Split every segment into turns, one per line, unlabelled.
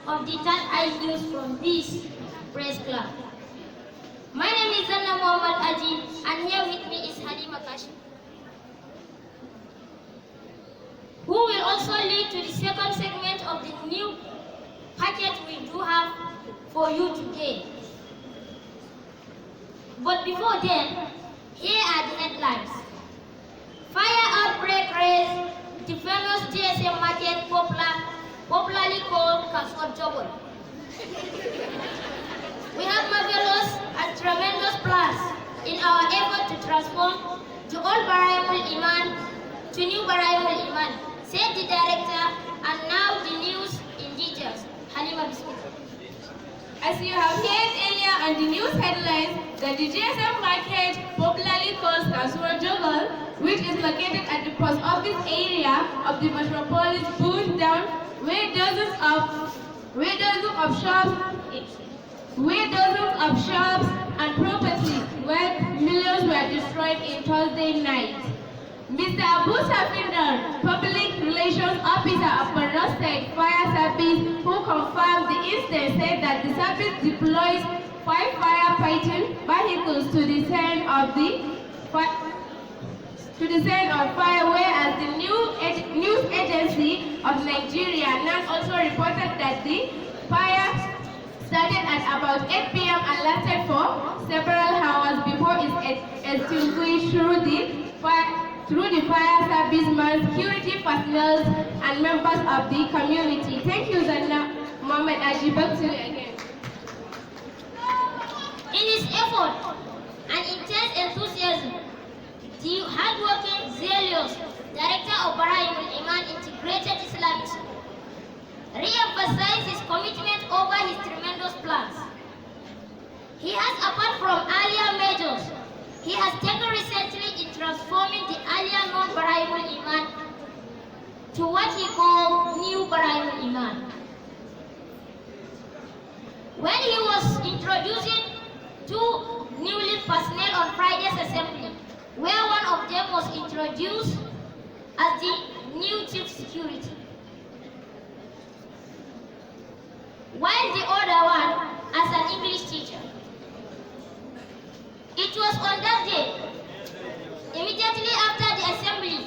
of the Third Eye News from BIIS Press Club. My name is Zanna Muhammad Aji, and here with me is Halima Kashi, who will also lead to the second segment of the new package we do have for you today. But before then, here are the headlines. Fire outbreak raised the famous GSM market popularly called Kaswat Jogol. We have marvelous and tremendous plans in our effort to transform the old Bara'Imul-Iman to new Bara'Imul-Iman, said the director, and now the news in details. Halima Bismillah.
As you have heard earlier on the news headlines, that the GSM market, popularly called Kaswat Jogol, which is located at the post office area of the metropolis, burned down, where dozens of shops and properties worth millions were destroyed in Thursday night. Mr. Abu Safindar, Public Relations Officer of Borno State Fire Service, who confirmed the incident, said that the service deploys 5 firefighting vehicles to the scene of fire, whereas the news agency of Nigeria now also reported that the fire started at about 8 p.m. and lasted for several hours before it extinguished through the fire servicemen, security personnel, and members of the community. Thank you, Zanna Mohammed Aji. Back to you again.
In his effort and intense enthusiasm, the hardworking, zealous director of Bara'Imul-Iman Integrated Islamic re-emphasized his commitment over his tremendous plans. He has, apart from earlier measures, he has taken recently in transforming the earlier known Bara'Imul-Iman to what he called new Bara'Imul-Iman. When he was introducing 2 newly personnel on Friday's assembly, where one of them was introduced as the new chief security, while the other one as an English teacher. It was on that day, immediately after the assembly,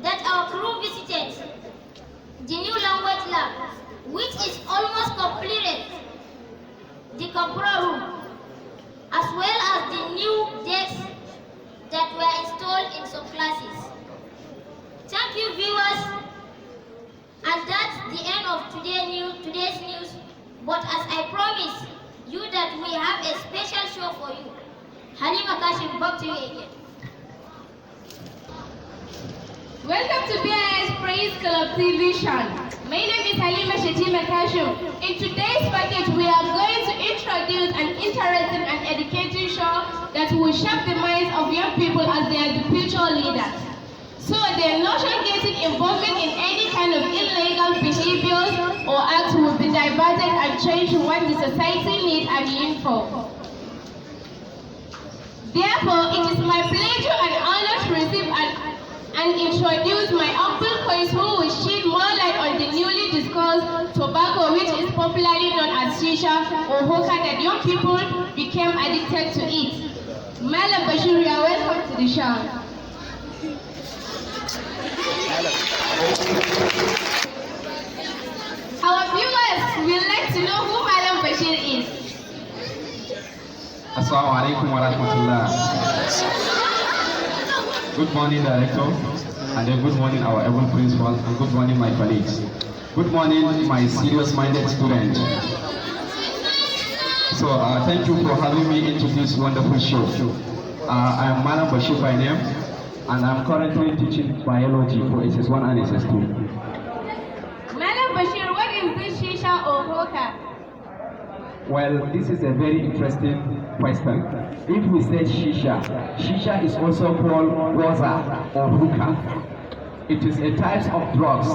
that our crew visited the new language lab, which is almost completed, the computer room, as well as the new desks that were installed in some classes. Thank you, viewers, and that's the end of today's news. But as I promised you that we have a special show for you. Halima Kashim, back to you again.
Welcome to BIIS Praise Club TV show. My name is Halima Shetima Kashim. In today's package, we are going to introduce an interesting and educating show that will shape the minds of young people as they are the future leaders. So they are not getting involved in any kind of illegal behaviors or acts will be diverted and changed to what the society needs and yearns for. Therefore, it is my pleasure and honor to receive and introduce my humble colleagues who will shed more light on the newly discussed tobacco, which is popularly known as shisha or hookah, that young people became addicted to it. Malam Bashir, you are welcome to the show. Our viewers will like to know who Malam Bashir is.
Assalamu alaikum wa rahmatullah. Good morning, Director, and then good morning, our able principal, and good morning, my colleagues. Good morning, my serious-minded students. So, thank you for having me into this wonderful show. I am Malam Bashir by name, and I'm currently teaching biology for SS1 and SS2.
Malam Bashir, what is this shisha or hookah?
Well, this is a very interesting question. If we say shisha, shisha is also called goza or hookah. It is a type of drugs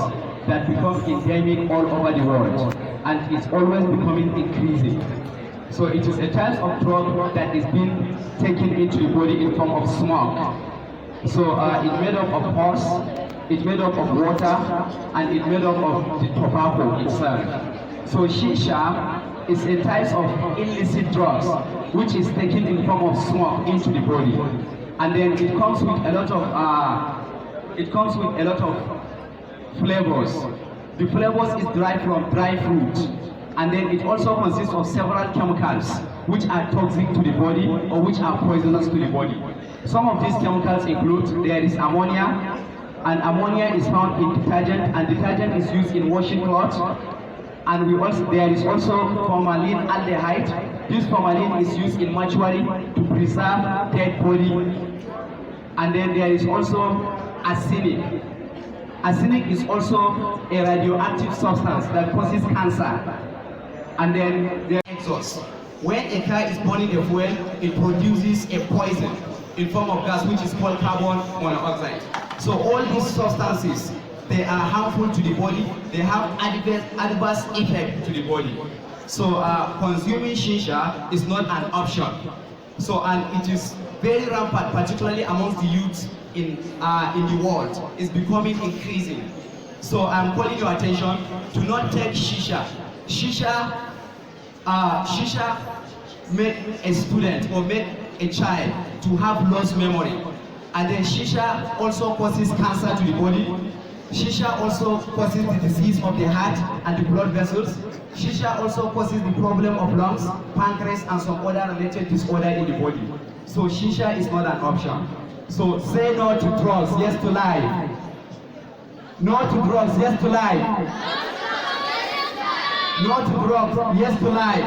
that become endemic all over the world, and it's always becoming increasing. So it is a type of drug that is being taken into the body in form of smoke. So it's made up of horse, it's made up of water, and it's made up of the tobacco itself. So shisha is a type of illicit drugs which is taken in form of smoke into the body, and then it comes with a lot of flavors. The flavors is derived from dry fruit, and then it also consists of several chemicals which are toxic to the body or which are poisonous to the body. Some of these chemicals include, there is ammonia, and ammonia is found in detergent, and detergent is used in washing clothes. And there is also formaldehyde. This formalin is used in mortuary to preserve dead body. And then there is also arsenic. Arsenic is also a radioactive substance that causes cancer. And then there is exhaust. When a car is burning a fuel, it produces a poison in form of gas which is called carbon monoxide. So all these substances, they are harmful to the body. They have adverse effect to the body. So consuming shisha is not an option. So, and it is very rampant, particularly amongst the youth in the world. It's becoming increasing. So I'm calling your attention to not take shisha. Shisha make a student or make a child to have lost memory. And then shisha also causes cancer to the body. Shisha also causes the disease of the heart and the blood vessels. Shisha also causes the problem of lungs, pancreas, and some other related disorder in the body. So shisha is not an option. So say no to drugs, yes to life. No to drugs, yes to life. No to drugs, yes to life.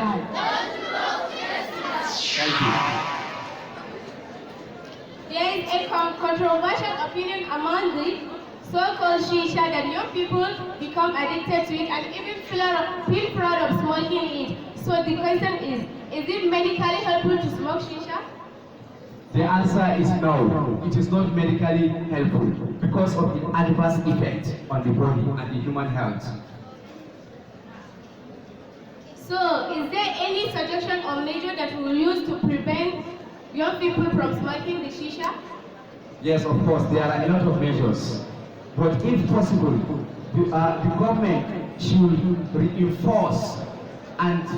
Thank you.
There is a controversial opinion among the so-called shisha that young people become addicted to it and even feel proud of smoking it. So the question is it medically helpful to smoke shisha?
The answer is no. It is not medically helpful because of the adverse effect on the body and the human health.
So is there any suggestion or measure that we will use to prevent young people from smoking the shisha?
Yes, of course, there are a lot of measures. But if possible, the government should reinforce and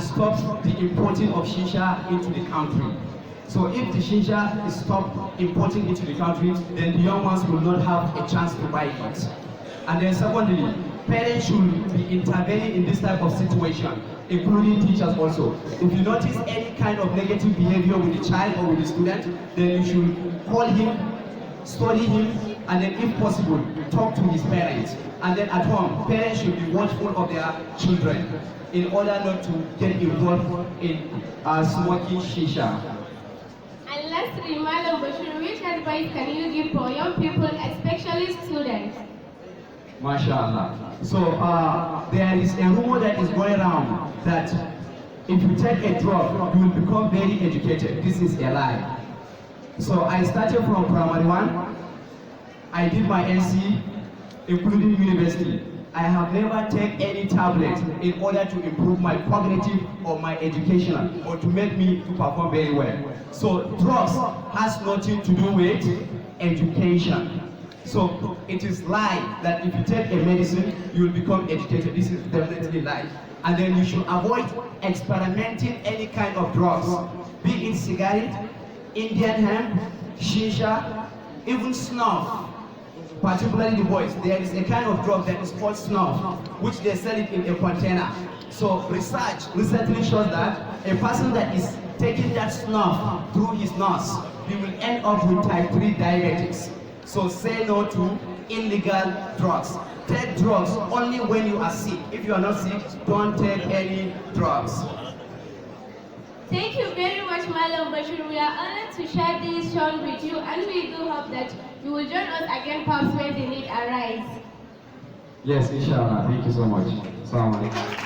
stop the importing of shisha into the country. So if the shisha is stopped importing into the country, then the young ones will not have a chance to buy it. And then secondly, parents should be intervening in this type of situation, including teachers also. If you notice any kind of negative behavior with the child or with the student, then you should call him, study him, and then if possible, talk to his parents. And then at home, parents should be watchful of their children in order not to get involved in smoking shisha.
And lastly, Madam Bashir, which advice can you give for young people, especially students?
MashaAllah. So there is a rumor that is going around that if you take a drug, you will become very educated. This is a lie. So I started from primary 1. I did my NC, including university. I have never taken any tablet in order to improve my cognitive or my educational or to make me to perform very well. So drugs has nothing to do with education. So it is lie that if you take a medicine, you will become educated. This is definitely lie. And then you should avoid experimenting any kind of drugs, be it cigarette, Indian hemp, shisha, even snuff. Particularly the boys, there is a kind of drug that is called snuff, which they sell it in a container. So research recently shows that a person that is taking that snuff through his nose, he will end up with type 3 diabetes. So say no to illegal drugs. Take drugs only when you are sick. If you are not sick, don't take any drugs.
Thank you very much, Madam Bashir. We are honored to share this show with you, and we do hope that you will join us again perhaps when the need arises.
Yes, inshallah. Thank you so much. Assalamu alaikum.